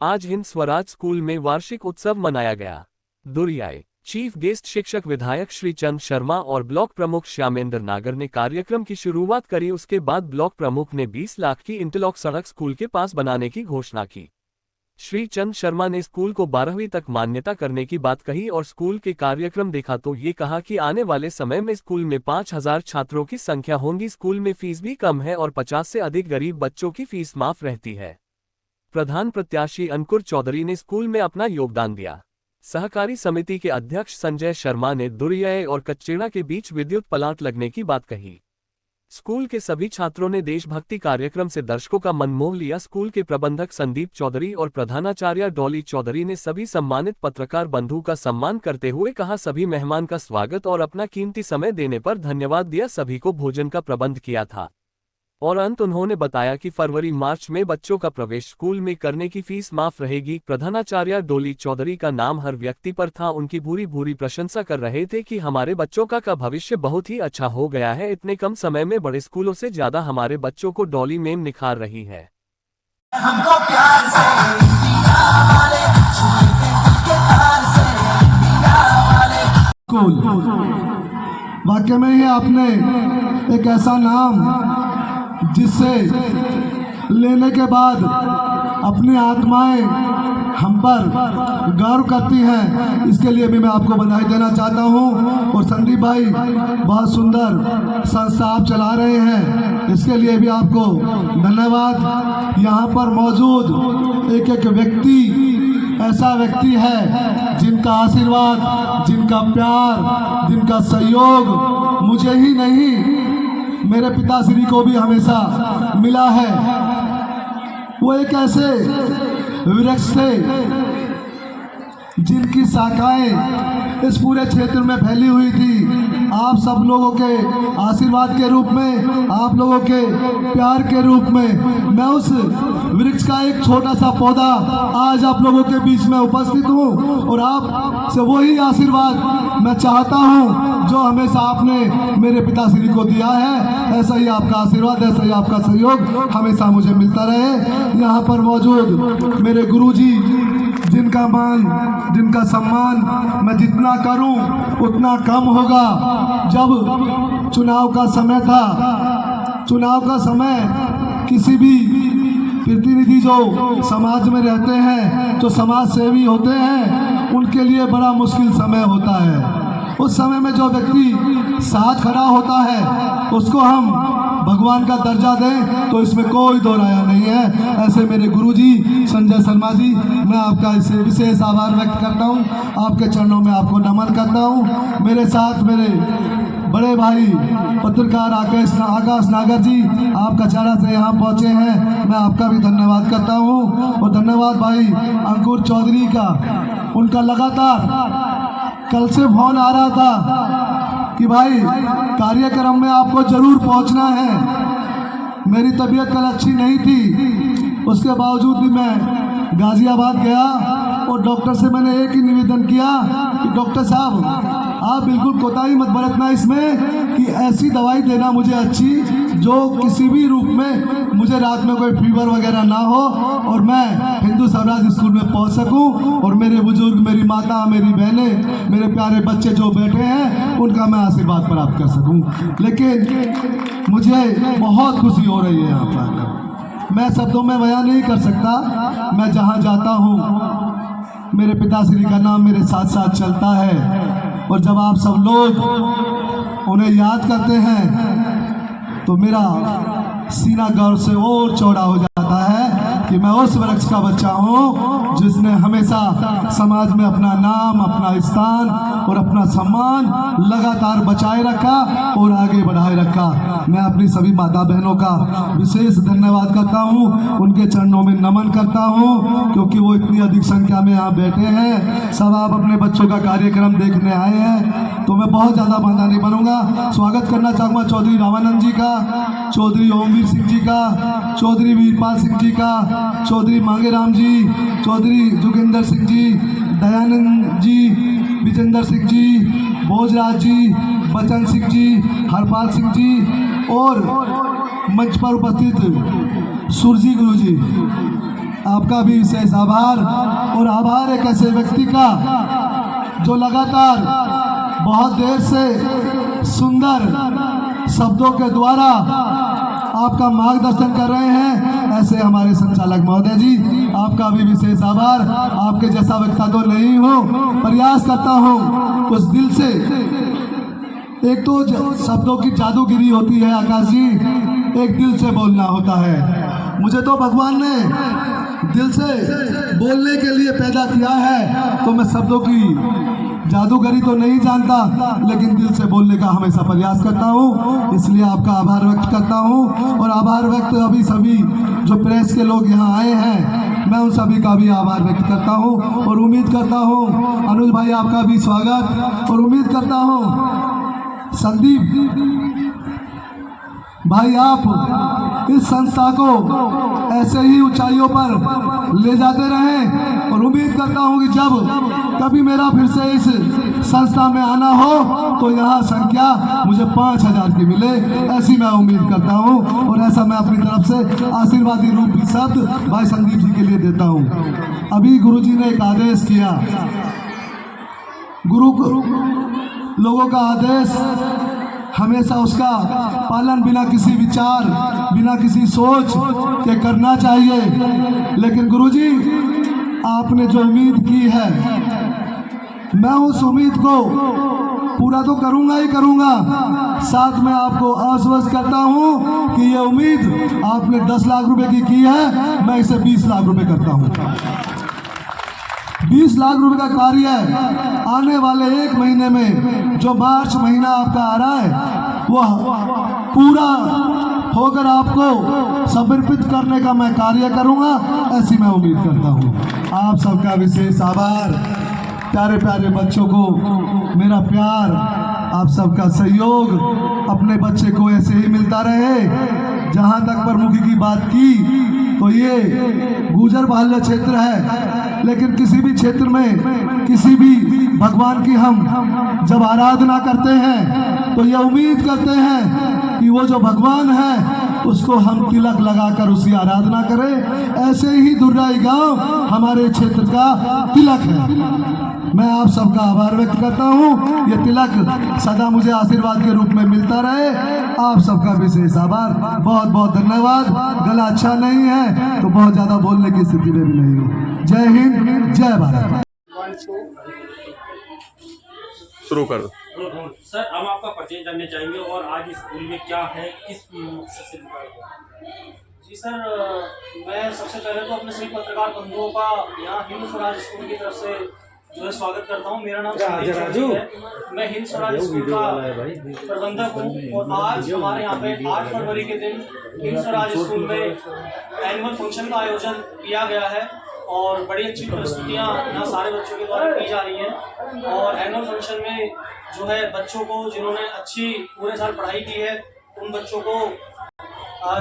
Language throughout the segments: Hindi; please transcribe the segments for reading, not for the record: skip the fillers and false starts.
आज हिंद स्वराज स्कूल में वार्षिक उत्सव मनाया गया। दुरियाए चीफ गेस्ट शिक्षक विधायक श्री चंद शर्मा और ब्लॉक प्रमुख श्यामेंद्र नागर ने कार्यक्रम की शुरुआत करी। उसके बाद ब्लॉक प्रमुख ने 20 लाख की इंटरलॉक सड़क स्कूल के पास बनाने की घोषणा की। श्री चंद शर्मा ने स्कूल को 12वीं तक मान्यता करने की बात कही और स्कूल के कार्यक्रम देखा तो ये कहा कि आने वाले समय में स्कूल में 5000 छात्रों की संख्या होगी। स्कूल में फीस भी कम है और 50 से अधिक गरीब बच्चों की फीस माफ रहती है। प्रधान प्रत्याशी अंकुर चौधरी ने स्कूल में अपना योगदान दिया। सहकारी समिति के अध्यक्ष संजय शर्मा ने दुरियाए और कच्चेड़ा के बीच विद्युत प्लांट लगने की बात कही। स्कूल के सभी छात्रों ने देशभक्ति कार्यक्रम से दर्शकों का मन मोह लिया। स्कूल के प्रबंधक संदीप चौधरी और प्रधानाचार्य डॉली चौधरी ने सभी सम्मानित पत्रकार बंधु का सम्मान करते हुए कहा, सभी मेहमान का स्वागत और अपना कीमती समय देने पर धन्यवाद दिया। सभी को भोजन का प्रबंध किया था और अंत उन्होंने बताया कि फरवरी मार्च में बच्चों का प्रवेश स्कूल में करने की फीस माफ रहेगी। प्रधानाचार्य डोली चौधरी का नाम हर व्यक्ति पर था। उनकी भूरी प्रशंसा कर रहे थे कि हमारे बच्चों का भविष्य बहुत ही अच्छा हो गया है। इतने कम समय में बड़े स्कूलों से ज्यादा हमारे बच्चों को डॉली मैम निखार रही है। हमको प्यार से वाक्य में ही आपने एक ऐसा नाम जिससे लेने के बाद अपनी आत्माएं हम पर गर्व करती हैं, इसके लिए भी मैं आपको बधाई देना चाहता हूं। और संदीप भाई, बहुत सुंदर संस्था आप चला रहे हैं, इसके लिए भी आपको धन्यवाद। यहाँ पर मौजूद एक एक व्यक्ति ऐसा व्यक्ति है जिनका आशीर्वाद, जिनका प्यार, जिनका सहयोग मुझे ही नहीं मेरे पिताश्री को भी हमेशा मिला है। वो एक ऐसे वृक्ष थे जिनकी शाखाएं इस पूरे क्षेत्र में फैली हुई थी। आप सब लोगों के आशीर्वाद के रूप में, आप लोगों के प्यार के रूप में मैं उस वृक्ष का एक छोटा सा पौधा आज आप लोगों के बीच में उपस्थित हूँ और आप से वही आशीर्वाद मैं चाहता हूँ जो हमेशा आपने मेरे पिताश्री को दिया है। ऐसा ही आपका आशीर्वाद, ऐसा ही आपका सहयोग हमेशा मुझे मिलता रहे। यहाँ पर मौजूद मेरे गुरुजी, जिनका मान, जिनका सम्मान मैं जितना करूं उतना कम होगा। जब चुनाव का समय था, चुनाव का समय किसी भी प्रतिनिधि जो समाज में रहते हैं, जो समाज सेवी होते हैं, उनके लिए बड़ा मुश्किल समय होता है। उस समय में जो व्यक्ति साथ खड़ा होता है उसको हम भगवान का दर्जा दें तो इसमें कोई दो राय नहीं है। ऐसे मेरे गुरुजी संजय शर्मा जी, मैं आपका इससे विशेष आभार व्यक्त करता हूं, आपके चरणों में आपको नमन करता हूं। मेरे साथ मेरे बड़े भाई पत्रकार आकाश नागर जी, आप कचहरा से यहाँ पहुँचे हैं, मैं आपका भी धन्यवाद करता हूँ। और धन्यवाद भाई अंकुर चौधरी का, उनका लगातार कल से फोन आ रहा था कि भाई कार्यक्रम में आपको जरूर पहुंचना है। मेरी तबीयत कल अच्छी नहीं थी, उसके बावजूद भी मैं गाजियाबाद गया और डॉक्टर से मैंने एक ही निवेदन किया कि डॉक्टर साहब आप बिल्कुल कोताही मत बरतना इसमें कि ऐसी दवाई देना मुझे अच्छी जो किसी भी रूप में मुझे रात में कोई फीवर वगैरह ना हो और मैं हिंदू स्वराज स्कूल में पहुंच सकूं और मेरे बुजुर्ग, मेरी माता, मेरी बहनें, मेरे प्यारे बच्चे जो बैठे हैं उनका मैं आशीर्वाद प्राप्त कर सकूं। लेकिन मुझे बहुत खुशी हो रही है यहाँ पर, मैं शब्दों में बयान नहीं कर सकता। मैं जहाँ जाता हूँ मेरे पिताश्री का नाम मेरे साथ साथ चलता है और जब आप सब लोग उन्हें याद करते हैं तो मेरा सीना गर्व से और चौड़ा हो जाता है कि मैं उस वृक्ष का बच्चा हूँ जिसने हमेशा समाज में अपना नाम, अपना स्थान और अपना सम्मान लगातार बचाए रखा और आगे बढ़ाए रखा। मैं अपनी सभी माता बहनों का विशेष धन्यवाद करता हूँ, उनके चरणों में नमन करता हूँ, क्योंकि वो इतनी अधिक संख्या में यहाँ बैठे हैं। सब आप अपने बच्चों का कार्यक्रम देखने आए हैं, तो मैं बहुत ज़्यादा बांधा नहीं बनूंगा। स्वागत करना चाहूँगा चौधरी रामानंद जी का, चौधरी ओमवीर सिंह जी का, चौधरी वीरपाल सिंह जी का, चौधरी मांगेराम जी, चौधरी जोगिंदर सिंह जी, दयानंद जी, विजेंद्र सिंह जी, भोजराज जी, बचन सिंह जी, हरपाल सिंह जी और मंच पर उपस्थित सुरजी गुरु जी। आपका भी विशेष आभार। और आभार एक ऐसे व्यक्ति का जो लगातार बहुत देर से सुंदर शब्दों के द्वारा आपका मार्गदर्शन कर रहे हैं, ऐसे हमारे संचालक महोदय जी, आपका भी विशेष आभार। आपके जैसा व्यक्ति तो नहीं हो, प्रयास करता हूँ उस दिल से। एक तो शब्दों की जादूगिरी होती है आकाश जी, एक दिल से बोलना होता है। मुझे तो भगवान ने दिल से बोलने के लिए पैदा किया है, तो मैं शब्दों की जादूगरी तो नहीं जानता, लेकिन दिल से बोलने का हमेशा प्रयास करता हूँ। इसलिए आपका आभार व्यक्त करता हूँ। और आभार व्यक्त अभी सभी जो प्रेस के लोग यहाँ आए हैं, मैं उन सभी का भी आभार व्यक्त करता हूँ। और उम्मीद करता हूँ अनुज भाई आपका भी स्वागत, और उम्मीद करता हूँ संदीप भाई आप इस संस्था को ऐसे ही ऊंचाइयों पर ले जाते रहें। और उम्मीद करता हूं कि जब कभी मेरा फिर से इस संस्था में आना हो तो यहाँ संख्या मुझे 5000 की मिले, ऐसी मैं उम्मीद करता हूं। और ऐसा मैं अपनी तरफ से आशीर्वादी रूपी शब्द भाई संदीप जी के लिए देता हूं। अभी गुरुजी ने एक आदेश किया, गुरु लोगों का आदेश हमेशा उसका पालन बिना किसी विचार, बिना किसी सोच के करना चाहिए। लेकिन गुरुजी आपने जो उम्मीद की है, मैं उस उम्मीद को पूरा तो करूंगा ही करूंगा, साथ में आपको आश्वस्त करता हूं कि ये उम्मीद आपने 10 लाख रुपए की है, मैं इसे 20 लाख रुपए करता हूं। 20 लाख रुपए का कार्य आने वाले 1 महीने में, जो मार्च महीना आपका आ रहा है, वह पूरा होकर आपको समर्पित करने का मैं कार्य करूंगा, ऐसी मैं उम्मीद करता हूं। आप सबका विशेष आभार। प्यारे प्यारे बच्चों को मेरा प्यार, आप सबका सहयोग अपने बच्चे को ऐसे ही मिलता रहे। जहां तक प्रमुखी की बात की तो ये गुजर बाहुल्य क्षेत्र है, लेकिन किसी भी क्षेत्र में किसी भी भगवान की हम जब आराधना करते हैं तो ये उम्मीद करते हैं कि वो जो भगवान है उसको हम तिलक लगाकर उसकी आराधना करें। ऐसे ही दुर्राई गांव हमारे क्षेत्र का तिलक है। मैं आप सबका आभार व्यक्त करता हूँ। ये तिलक सदा मुझे आशीर्वाद के रूप में मिलता रहे। आप सबका विशेष आभार, बहुत बहुत धन्यवाद। गला अच्छा नहीं है तो बहुत ज्यादा बोलने की स्थिति में भी नहीं हूँ। जय हिंद, जय भारत। शुरू कर दो सर। हम आपका परिचय जानना चाहेंगे और आज स्कूल में क्या है, किस मकसद से दिखाया गया। जी सर, मैं सबसे पहले तो अपने सभी पत्रकार बंधुओं का यहाँ हिंद स्वराज स्कूल की तरफ से जो है स्वागत करता हूँ। मेरा नाम संदीप है, मैं हिंद स्वराज स्कूल का प्रबंधक हूँ। और आज हमारे यहाँ पे 8 फरवरी के दिन हिंद स्वराज स्कूल में एनुअल फंक्शन का आयोजन किया गया है और बड़ी अच्छी प्रस्तुतियाँ यहाँ सारे बच्चों के द्वारा की जा रही हैं। और एनुअल फंक्शन में जो है बच्चों को जिन्होंने अच्छी पूरे साल पढ़ाई की है उन बच्चों को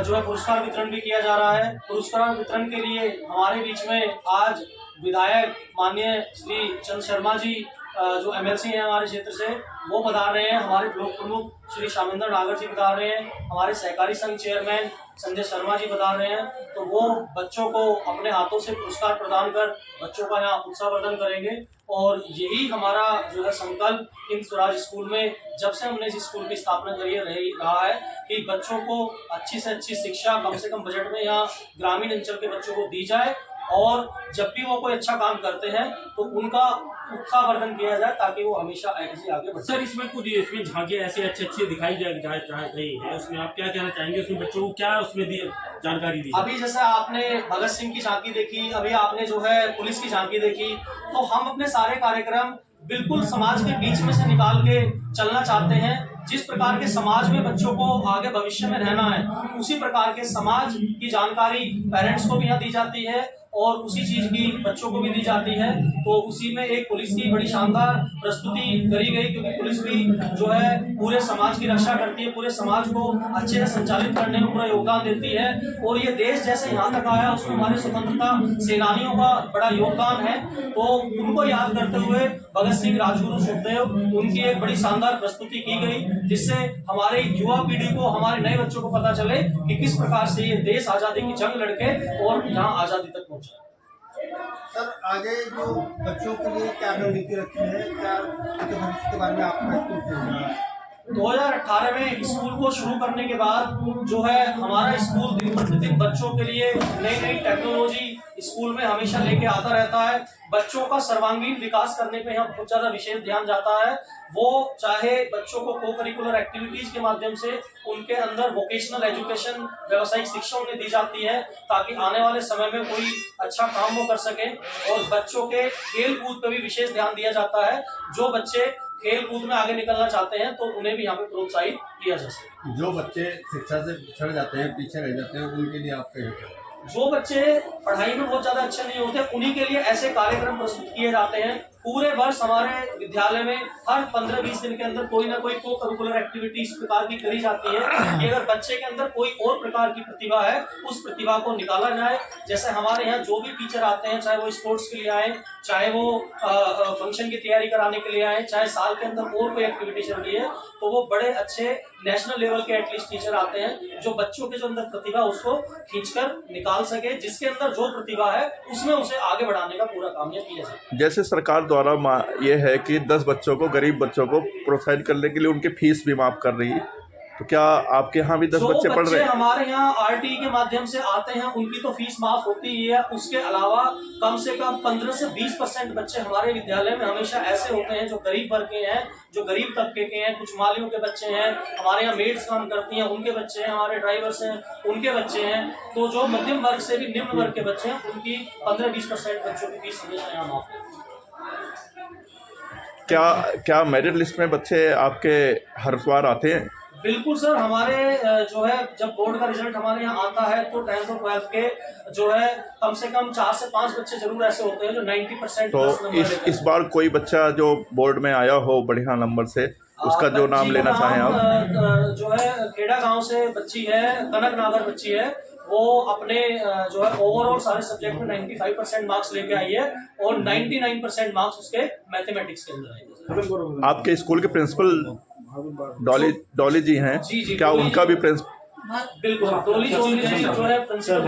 जो है पुरस्कार वितरण भी किया जा रहा है। पुरस्कार वितरण के लिए हमारे बीच में आज विधायक माननीय श्री चंद शर्मा जी जो एमएलसी हैं हमारे क्षेत्र से, वो पधार रहे हैं। हमारे ब्लॉक प्रमुख श्री श्यामेंद्र नागर जी पधार रहे हैं। हमारे सहकारी संघ चेयरमैन संजय शर्मा जी पधार रहे हैं। तो वो बच्चों को अपने हाथों से पुरस्कार प्रदान कर बच्चों का यहाँ उत्साहवर्धन करेंगे। और यही हमारा जो है संकल्प हिंद स्वराज स्कूल में जब से हमने इस स्कूल की स्थापना करी रहा है कि बच्चों को अच्छी से अच्छी शिक्षा कम से कम बजट में यहाँ ग्रामीण अंचल के बच्चों को दी जाए। और जब भी वो कोई अच्छा काम करते हैं तो उनका उत्साहवर्धन किया जाए ताकि वो हमेशा ऐसे आगे बढ़े। सर, इसमें कुछ इसमें झांकियाँ ऐसे अच्छी दिखाई जा रही है, उसमें आप क्या कहना चाहेंगे? उसमें बच्चों को क्या उसमें जानकारी दी? अभी जैसे आपने भगत सिंह की झांकी देखी, अभी आपने जो है पुलिस की झांकी देखी, तो हम अपने सारे कार्यक्रम बिल्कुल समाज के बीच में से निकाल के चलना चाहते हैं। जिस प्रकार के समाज में बच्चों को आगे भविष्य में रहना है, उसी प्रकार के समाज की जानकारी पेरेंट्स को भी यहाँ दी जाती है और उसी चीज की बच्चों को भी दी जाती है। तो उसी में एक पुलिस की बड़ी शानदार प्रस्तुति करी गई, क्योंकि पुलिस भी जो है पूरे समाज की रक्षा करती है, पूरे समाज को अच्छे से संचालित करने में पूरा योगदान देती है। और ये देश जैसे यहाँ तक आया उसमें हमारे स्वतंत्रता सेनानियों का बड़ा योगदान है। तो उनको याद करते हुए भगत सिंह, राजगुरु, सुखदेव, उनकी एक बड़ी शानदार प्रस्तुति की गई, जिससे हमारे युवा पीढ़ी को, हमारे नए बच्चों को पता चले कि किस प्रकार से ये देश आजादी की जंग लड़के और यहाँ आजादी तक पहुंचा। सर आगे जो बच्चों के लिए क्या रणनीति रखी है, क्या उनके भविष्य के बारे में आपका क्या सोचना है? 2018 में स्कूल को शुरू करने के बाद जो है हमारा स्कूल दिन प्रतिदिन बच्चों के लिए नई नई टेक्नोलॉजी स्कूल में हमेशा लेके आता रहता है। बच्चों का सर्वांगीण विकास करने पे यहाँ बहुत ज्यादा विशेष ध्यान जाता है। वो चाहे बच्चों को को करिकुलर एक्टिविटीज के माध्यम से उनके अंदर वोकेशनल एजुकेशन, व्यावसायिक शिक्षा उन्हें दी जाती है ताकि आने वाले समय में कोई अच्छा काम वो कर सके। और बच्चों के खेल कूद पर भी विशेष ध्यान दिया जाता है। जो बच्चे खेल कूद में आगे निकलना चाहते हैं तो उन्हें भी यहाँ पे प्रोत्साहित किया जा सके। जो बच्चे शिक्षा से पिछड़ जाते हैं, पीछे रह जाते हैं, उनके लिए आप क्या कहते हैं? जो बच्चे पढ़ाई में बहुत ज्यादा अच्छे नहीं होते उन्हीं के लिए ऐसे कार्यक्रम प्रस्तुत किए जाते हैं। पूरे वर्ष हमारे विद्यालय में हर 15-20 दिन के अंदर कोई ना कोई को करिकुलर एक्टिविटी इस प्रकार की करी जाती है कि अगर बच्चे के अंदर कोई और प्रकार की प्रतिभा है उस प्रतिभा को निकाला जाए। जैसे हमारे यहाँ जो भी टीचर आते हैं, चाहे वो स्पोर्ट्स के लिए आए, चाहे वो फंक्शन की तैयारी कराने के लिए आए, चाहे साल के अंदर और कोई एक्टिविटी चल रही है, तो वो बड़े अच्छे नेशनल लेवल के एटलीस्ट टीचर आते हैं जो बच्चों के जो अंदर प्रतिभा उसको खींचकर निकाल सके। जिसके अंदर जो प्रतिभा है उसमें उसे आगे बढ़ाने का पूरा काम यह किया जाए। जैसे सरकार द्वारा ये है कि 10 बच्चों को, गरीब बच्चों को प्रोत्साहित करने के लिए उनकी फीस भी माफ़ कर रही है, तो क्या आपके यहाँ भी 10 बच्चे पढ़ रहे हैं? हमारे यहाँ आरटी के माध्यम से आते हैं उनकी तो फीस माफ होती ही है। उसके अलावा कम से कम 15 से 20% बच्चे हमारे विद्यालय में हमेशा ऐसे होते हैं जो गरीब वर्ग के हैं, जो गरीब तबके के हैं। कुछ मालियों के बच्चे हैं, हमारे यहाँ मेड्स काम करती हैं उनके बच्चे हैं, हमारे ड्राइवर्स हैं उनके बच्चे हैं। तो जो मध्यम वर्ग से भी निम्न वर्ग के बच्चे हैं उनकी 15-20% बच्चों की फीस हमेशा यहाँ माफ होती है। क्या मेरिट लिस्ट में बच्चे आपके हर बार आते हैं? बिल्कुल सर, हमारे जो है जब बोर्ड का रिजल्ट हमारे यहाँ आता है तो 10th और 12th के जो है कम से कम 4 से 5 बच्चे जरूर ऐसे होते हैं जो 90% तो इस बार कोई बच्चा जो बोर्ड में आया हो बढ़िया नंबर से, उसका जो नाम लेना चाहें आप? जो है खेड़ा गांव से बच्ची है, कनक नागर बच्ची है, वो अपने जो है ओवरऑल सारे सब्जेक्ट में 95% मार्क्स लेके आई है और 99% मार्क्स उसके मैथमेटिक्स के अंदर आए। आपके स्कूल के प्रिंसिपल डॉली जी हैं, जी, क्या उनका भी बिल्कुल डॉली जो है प्रिंसिपल।